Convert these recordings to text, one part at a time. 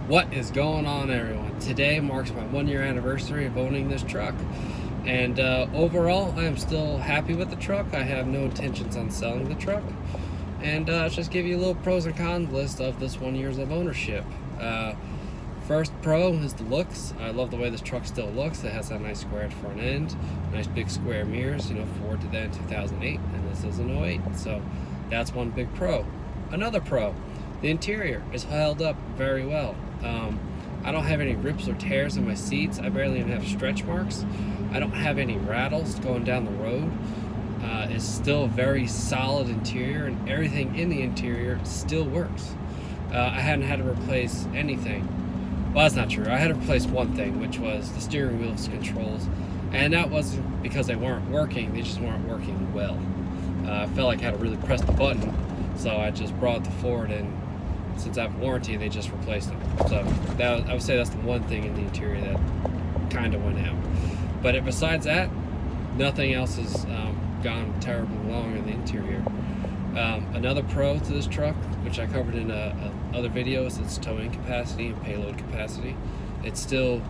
What is going on, everyone? Today marks my 1 year anniversary of owning this truck, and overall I am still happy with the truck. I have no intentions on selling the truck, and just give you a little pros and cons list of this 1 year of ownership. First pro is the looks. I love the way this truck still looks. It has that nice squared front end, nice big square mirrors. Ford did that in 2008, and this is an 08, so that's one big pro. Another pro, the interior is held up very well. I don't have any rips or tears in my seats. I barely even have stretch marks. I don't have any rattles going down the road. It's still a very solid interior, and everything in the interior still works. I hadn't had to replace anything. Well, that's not true. I had to replace one thing, which was the steering wheel's controls, and that wasn't because they weren't working. They just weren't working well. I felt like I had to really press the button, so I just brought the Ford in. Since I have warranty, they just replaced them. So I would say that's the one thing in the interior that kind of went out. But besides that, nothing else has gone terribly wrong in the interior. Another pro to this truck, which I covered in other videos, it's towing capacity and payload capacity. It's still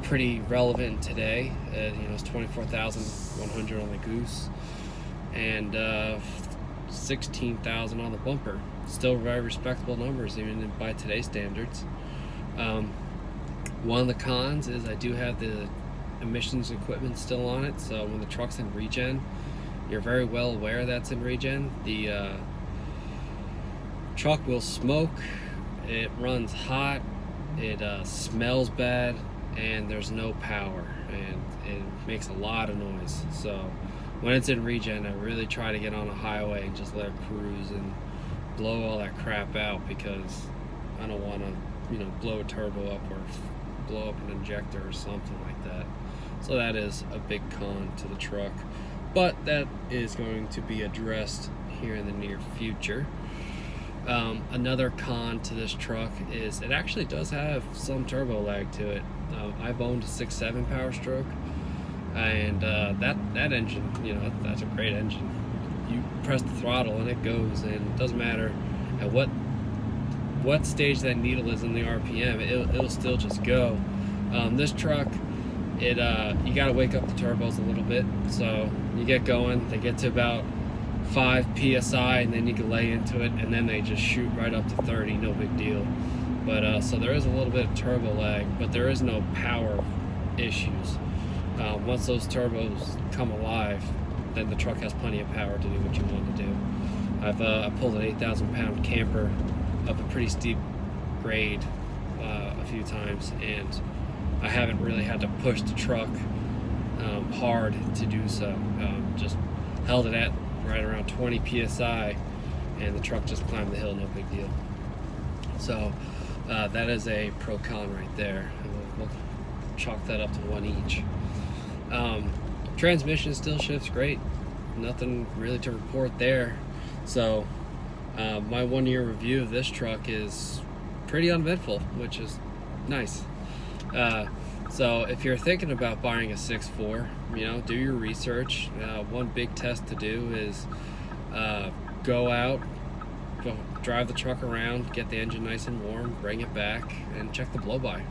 pretty relevant today. It's 24,100 on the Goose and 16,000 on the bumper. Still very respectable numbers even by today's standards. One of the cons is I do have the emissions equipment still on it, so when the truck's in regen, you're very well aware that's in regen. The truck will smoke, it runs hot, it smells bad, and there's no power, and it makes a lot of noise. So when it's in regen, I really try to get on a highway and just let it cruise and blow all that crap out, because I don't want to blow a turbo up or blow up an injector or something like that. So that is a big con to the truck, but that is going to be addressed here in the near future. Another con to this truck is it actually does have some turbo lag to it. I've owned a 6.7 Powerstroke, and that engine, that's a great engine. You press the throttle and it goes, and it doesn't matter at what stage that needle is in the RPM, it'll still just go. This truck, you gotta wake up the turbos a little bit. So you get going, they get to about 5 psi, and then you can lay into it, and then they just shoot right up to 30, no big deal. But so there is a little bit of turbo lag, but there is no power issues. Once those turbos come alive, then the truck has plenty of power to do what you want to do. I pulled an 8,000 pound camper up a pretty steep grade a few times, and I haven't really had to push the truck hard to do so. Just held it at right around 20 psi, and the truck just climbed the hill, no big deal. So that is a pro con right there. We'll chalk that up to one each. Transmission still shifts great, nothing really to report there. So my 1 year review of this truck is pretty uneventful, which is nice. So if you're thinking about buying a 6.4, do your research. One big test to do is go out, drive the truck around, get the engine nice and warm, bring it back, and check the blow-by.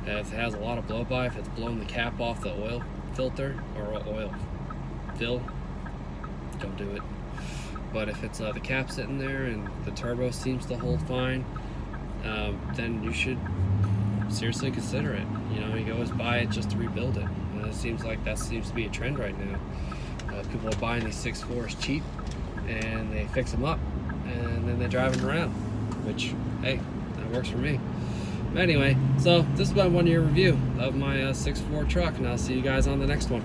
If it has a lot of blow-by, if it's blown the cap off the oil filter or oil fill, don't do it. But if it's the cap sitting there and the turbo seems to hold fine, then you should seriously consider it. You can always buy it just to rebuild it. It seems like that seems to be a trend right now. People are buying these 6.4s cheap, and they fix them up, and then they drive them around, which, hey, that works for me. But anyway, so this is my 1 year review of my 6.4 truck, and I'll see you guys on the next one.